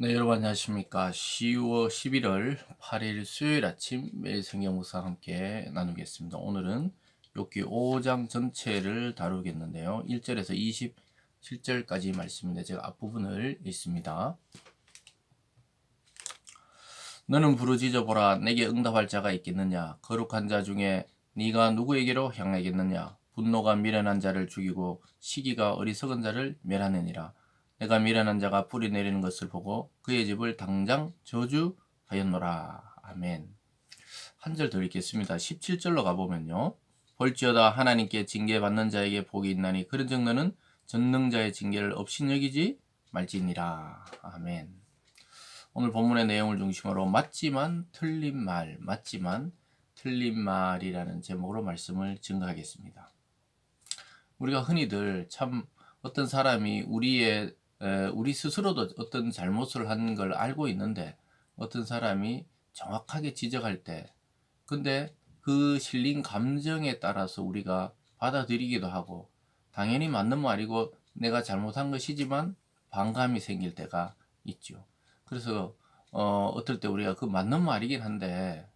네, 여러분 안녕하십니까. 11월 8일 수요일 아침 매일 성경 묵상 함께 나누겠습니다. 오늘은 욥기 5장 전체를 다루겠는데요. 1절에서 27절까지 말씀인데 제가 앞부분을 읽습니다. 너는 부르짖어 보라. 내게 응답할 자가 있겠느냐? 거룩한 자 중에 네가 누구에게로 향하겠느냐? 분노가 미련한 자를 죽이고 시기가 어리석은 자를 멸하느니라. 내가 미련한 자가 뿌리 내리는 것을 보고 그의 집을 당장 저주하였노라. 아멘. 한 절 더 읽겠습니다. 17절로 가보면요. 볼지어다 하나님께 징계받는 자에게 복이 있나니 그런즉 너는 전능자의 징계를 업신여기지 말지니라. 아멘. 오늘 본문의 내용을 중심으로 맞지만 틀린 말이라는 제목으로 말씀을 증거하겠습니다. 우리가 흔히들 참 어떤 사람이 우리 스스로도 어떤 잘못을 한 걸 알고 있는데 어떤 사람이 정확하게 지적할 때 근데 그 실린 감정에 따라서 우리가 받아들이기도 하고 당연히 맞는 말이고 내가 잘못한 것이지만 반감이 생길 때가 있죠. 그래서 어떨 때 우리가 그 맞는 말이긴 한데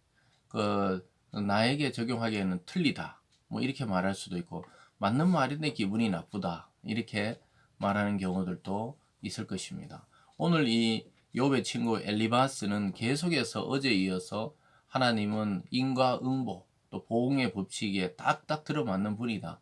그 나에게 적용하기에는 틀리다 뭐 이렇게 말할 수도 있고 맞는 말인데 기분이 나쁘다 이렇게 말하는 경우들도 있을 것입니다. 오늘 이 욥의 친구 엘리바스는 계속해서 어제 이어서 하나님은 인과응보 또 보응의 법칙에 딱딱 들어맞는 분이다.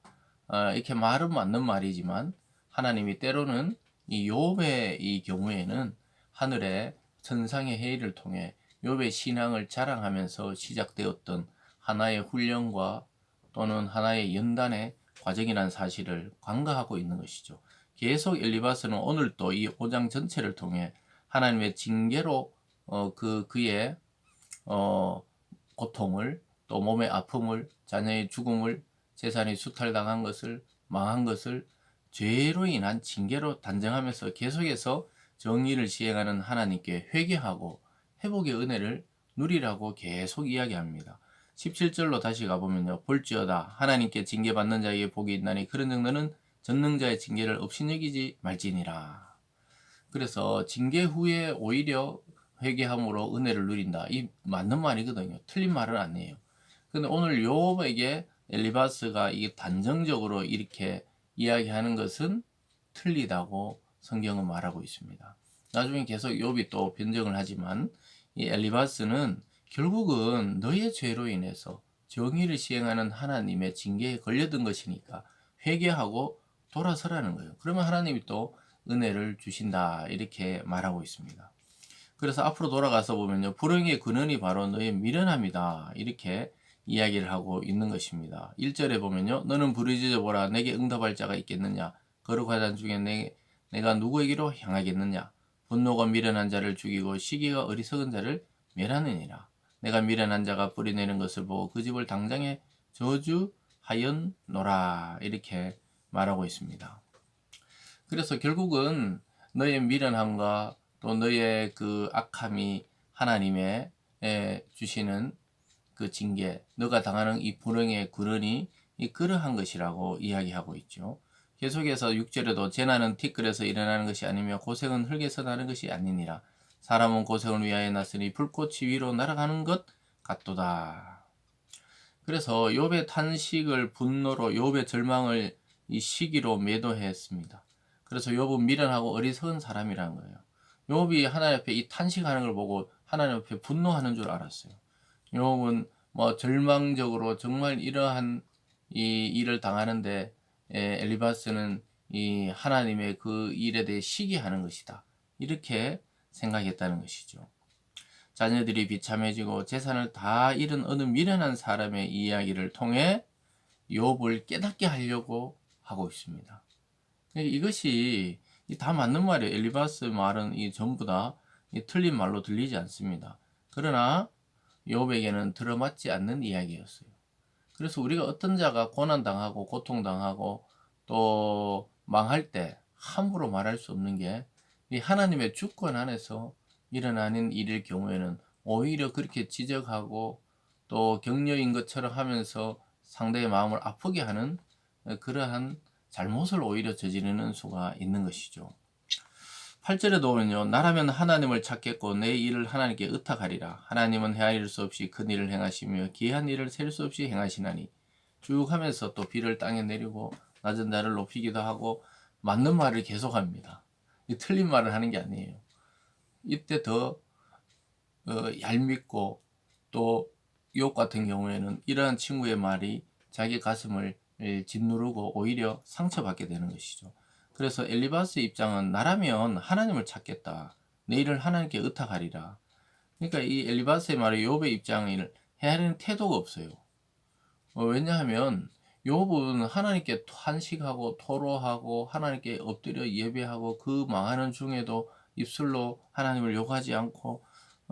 이렇게 말은 맞는 말이지만 하나님이 때로는 이 욥의 이 경우에는 하늘의 천상의 회의를 통해 욥의 신앙을 자랑하면서 시작되었던 하나의 훈련과 또는 하나의 연단의 과정이라는 사실을 간과하고 있는 것이죠. 계속 엘리바스는 오늘 또 이 5장 전체를 통해 하나님의 징계로 그의 고통을 또 몸의 아픔을 자녀의 죽음을 재산이 수탈당한 것을 망한 것을 죄로 인한 징계로 단정하면서 계속해서 정의를 시행하는 하나님께 회개하고 회복의 은혜를 누리라고 계속 이야기합니다. 17절로 다시 가보면요. 볼지어다 하나님께 징계받는 자에게 복이 있나니 그런즉 너는 전능자의 징계를 업신여기지 말지니라. 그래서 징계 후에 오히려 회개함으로 은혜를 누린다. 이 맞는 말이거든요. 틀린 말은 아니에요. 근데 오늘 욥에게 엘리바스가 이게 단정적으로 이렇게 이야기하는 것은 틀리다고 성경은 말하고 있습니다. 나중에 계속 욥이 또 변정을 하지만 이 엘리바스는 결국은 너의 죄로 인해서 정의를 시행하는 하나님의 징계에 걸려든 것이니까 회개하고 돌아서라는 거예요. 그러면 하나님이 또 은혜를 주신다 이렇게 말하고 있습니다. 그래서 앞으로 돌아가서 보면요. 불행의 근원이 바로 너의 미련함이다. 이렇게 이야기를 하고 있는 것입니다. 1절에 보면요. 너는 부르짖어 보라. 내게 응답할 자가 있겠느냐. 거룩한 자 중에 내가 누구에게로 향하겠느냐. 분노가 미련한 자를 죽이고 시기가 어리석은 자를 멸하느니라. 내가 미련한 자가 뿌리내는 것을 보고 그 집을 당장에 저주하였노라. 이렇게 말하고 있습니다. 그래서 결국은 너의 미련함과 또 너의 그 악함이 하나님의 주시는 그 징계, 너가 당하는 이 불행의 근원이 그러한 것이라고 이야기하고 있죠. 계속해서 6절에도 재난은 티끌에서 일어나는 것이 아니며 고생은 흙에서 나는 것이 아니니라. 사람은 고생을 위하여 났으니 불꽃이 위로 날아가는 것 같도다. 그래서 욥의 탄식을 분노로 욥의 절망을 이 시기로 매도했습니다. 그래서 욥은 미련하고 어리석은 사람이라는 거예요. 욥이 하나님 앞에 이 탄식하는 걸 보고 하나님 앞에 분노하는 줄 알았어요. 욥은 뭐 절망적으로 정말 이러한 이 일을 당하는데 엘리바스는 이 하나님의 그 일에 대해 시기하는 것이다. 이렇게 생각했다는 것이죠. 자녀들이 비참해지고 재산을 다 잃은 어느 미련한 사람의 이야기를 통해 욥을 깨닫게 하려고 하고 있습니다. 이것이 다 맞는 말이에요. 엘리바스 말은 전부 다 틀린 말로 들리지 않습니다. 그러나 욥에게는 들어맞지 않는 이야기였어요. 그래서 우리가 어떤 자가 고난당하고 고통당하고 또 망할 때 함부로 말할 수 없는 게 이 하나님의 주권 안에서 일어나는 일일 경우에는 오히려 그렇게 지적하고 또 격려인 것처럼 하면서 상대의 마음을 아프게 하는 그러한 잘못을 오히려 저지르는 수가 있는 것이죠. 8절에도 보면요. 나라면 하나님을 찾겠고 내 일을 하나님께 의탁하리라. 하나님은 헤아릴 수 없이 큰 일을 행하시며 기이한 일을 셀 수 없이 행하시나니. 쭉 하면서 또 비를 땅에 내리고 낮은 자를 높이기도 하고 맞는 말을 계속합니다. 틀린 말을 하는 게 아니에요. 이때 더 얄밉고 또 욥 같은 경우에는 이러한 친구의 말이 자기 가슴을 짓누르고 오히려 상처받게 되는 것이죠. 그래서 엘리바스의 입장은 나라면 하나님을 찾겠다. 내 일을 하나님께 의탁하리라. 그러니까 이 엘리바스의 말에 욥의 입장을 헤아리는 태도가 없어요. 왜냐하면 욥은 하나님께 탄식하고 토로하고 하나님께 엎드려 예배하고 그 망하는 중에도 입술로 하나님을 욕하지 않고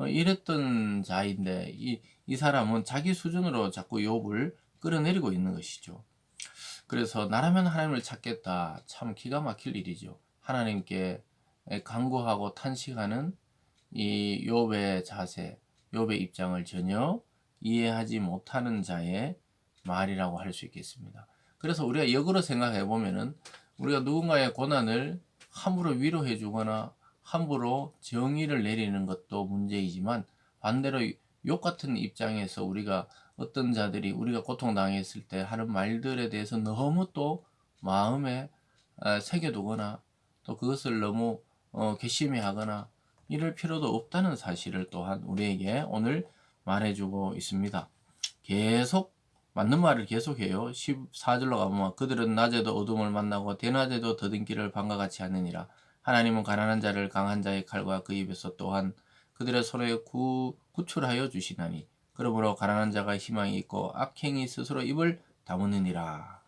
이랬던 자인데 이 사람은 자기 수준으로 자꾸 욥을 끌어내리고 있는 것이죠. 그래서 나라면 하나님을 찾겠다. 참 기가 막힐 일이죠. 하나님께 간구하고 탄식하는 이 욥의 자세, 욥의 입장을 전혀 이해하지 못하는 자의 말이라고 할 수 있겠습니다. 그래서 우리가 역으로 생각해 보면은 우리가 누군가의 고난을 함부로 위로해 주거나 함부로 정의를 내리는 것도 문제이지만 반대로 욥 같은 입장에서 우리가 어떤 자들이 우리가 고통당했을 때 하는 말들에 대해서 너무 또 마음에 새겨두거나 또 그것을 너무 괘씸해하거나 이럴 필요도 없다는 사실을 또한 우리에게 오늘 말해주고 있습니다. 계속 맞는 말을 계속해요. 14절로 가보면 그들은 낮에도 어둠을 만나고 대낮에도 더딘기를 밤과 같이 하느니라. 하나님은 가난한 자를 강한 자의 칼과 그 입에서 또한 그들의 손에 구출하여 주시나니 그러므로 가난한 자가 희망이 있고 악행이 스스로 입을 다무느니라.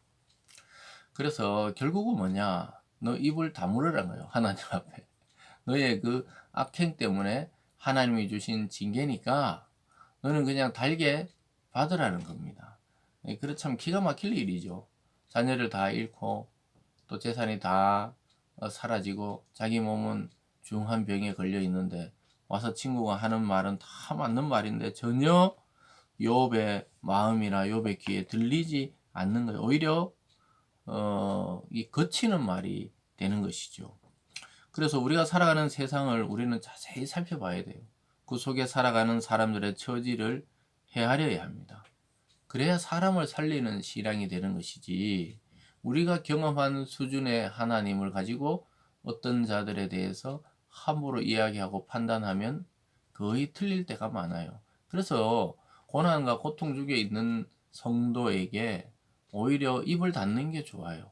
그래서 결국은 뭐냐? 너 입을 다물으라는 거예요. 하나님 앞에. 너의 그 악행 때문에 하나님이 주신 징계니까 너는 그냥 달게 받으라는 겁니다. 그래 참 기가 막힐 일이죠. 자녀를 다 잃고 또 재산이 다 사라지고 자기 몸은 중한 병에 걸려 있는데 와서 친구가 하는 말은 다 맞는 말인데 전혀 욥의 마음이나 욥의 귀에 들리지 않는 거예요. 오히려 이 거치는 말이 되는 것이죠. 그래서 우리가 살아가는 세상을 우리는 자세히 살펴봐야 돼요. 그 속에 살아가는 사람들의 처지를 헤아려야 합니다. 그래야 사람을 살리는 신앙이 되는 것이지 우리가 경험한 수준의 하나님을 가지고 어떤 자들에 대해서 함부로 이야기하고 판단하면 거의 틀릴 때가 많아요. 그래서 고난과 고통 중에 있는 성도에게 오히려 입을 닫는 게 좋아요.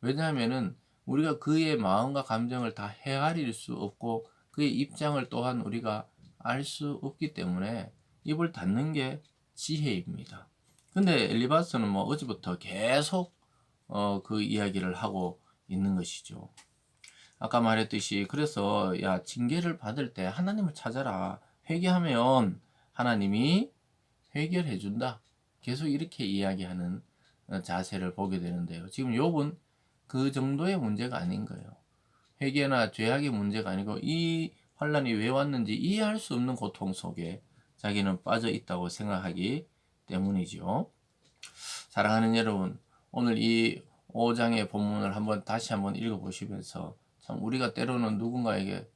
왜냐하면은 우리가 그의 마음과 감정을 다 헤아릴 수 없고 그의 입장을 또한 우리가 알 수 없기 때문에 입을 닫는 게 지혜입니다. 근데 엘리바스는 뭐 어제부터 계속 그 이야기를 하고 있는 것이죠. 아까 말했듯이 그래서 야 징계를 받을 때 하나님을 찾아라. 회개하면 하나님이 해결해 준다. 계속 이렇게 이야기하는 자세를 보게 되는데요. 지금 욥은 그 정도의 문제가 아닌 거예요. 회개나 죄악의 문제가 아니고 이 환란이 왜 왔는지 이해할 수 없는 고통 속에 자기는 빠져 있다고 생각하기 때문이죠. 사랑하는 여러분, 오늘 이 5장의 본문을 다시 한번 읽어보시면서 참 우리가 때로는 누군가에게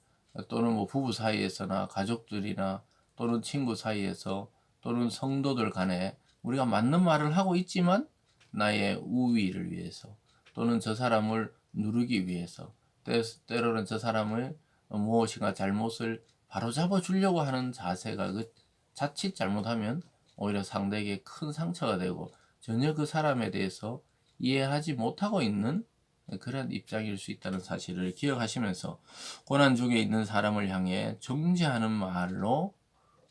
또는 뭐 부부 사이에서나 가족들이나 또는 친구 사이에서 또는 성도들 간에 우리가 맞는 말을 하고 있지만 나의 우위를 위해서 또는 저 사람을 누르기 위해서 때로는 저 사람을 무엇인가 잘못을 바로잡아 주려고 하는 자세가 자칫 잘못하면 오히려 상대에게 큰 상처가 되고 전혀 그 사람에 대해서 이해하지 못하고 있는 그런 입장일 수 있다는 사실을 기억하시면서 고난 중에 있는 사람을 향해 정죄하는 말로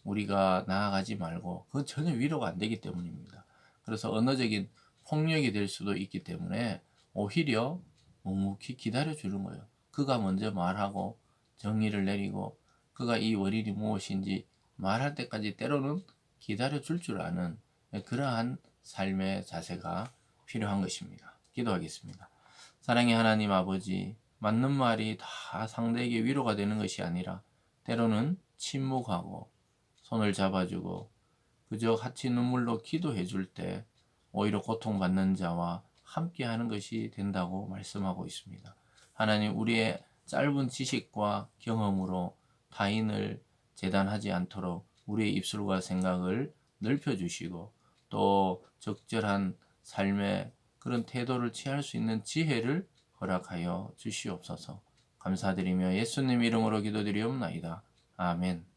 우리가 나아가지 말고 그건 전혀 위로가 안 되기 때문입니다. 그래서 언어적인 폭력이 될 수도 있기 때문에 오히려 묵묵히 기다려 주는 거예요. 그가 먼저 말하고 정의를 내리고 그가 이 원인이 무엇인지 말할 때까지 때로는 기다려 줄 아는 그러한 삶의 자세가 필요한 것입니다. 기도하겠습니다. 사랑의 하나님 아버지, 맞는 말이 다 상대에게 위로가 되는 것이 아니라 때로는 침묵하고 손을 잡아주고 그저 같이 눈물로 기도해 줄 때 오히려 고통받는 자와 함께하는 것이 된다고 말씀하고 있습니다. 하나님, 우리의 짧은 지식과 경험으로 타인을 재단하지 않도록 우리의 입술과 생각을 넓혀주시고 또 적절한 삶의 그런 태도를 취할 수 있는 지혜를 허락하여 주시옵소서. 감사드리며 예수님 이름으로 기도드리옵나이다. 아멘.